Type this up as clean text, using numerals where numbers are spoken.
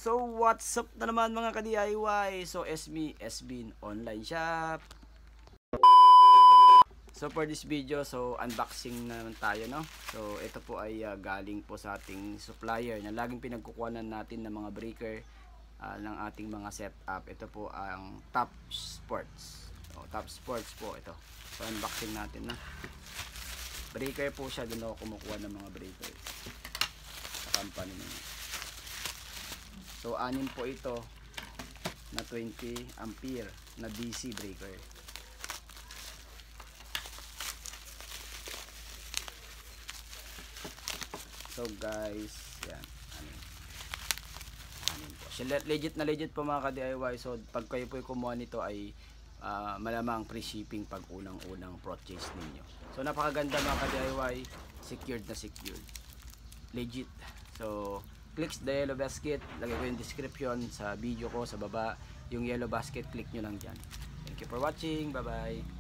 So what's up na naman mga ka-DIY? So SBin Online Shop. So for this video, so unboxing na naman tayo, no? So ito po ay galing po sa ating supplier na laging pinagkukuhanan natin ng mga breaker ng ating mga setup. Ito po ang Top Sports. So, Top Sports po ito. So unboxing natin, na. Breaker po siya, doon ako kumukuha ng mga breaker sa company niya. So anim po ito na 20 ampere na DC breaker. So guys, yan. Anim po. Legit na legit po mga ka-DIY. So pag kayo po kumuha nito ay malamang free shipping pag unang-unang purchase ninyo. So napakaganda mga ka-DIY. Secured na secured. Legit. So click the yellow basket. Lagay ko yung description sa video ko sa baba. Yung yellow basket, click nyo lang dyan. Thank you for watching. Bye bye.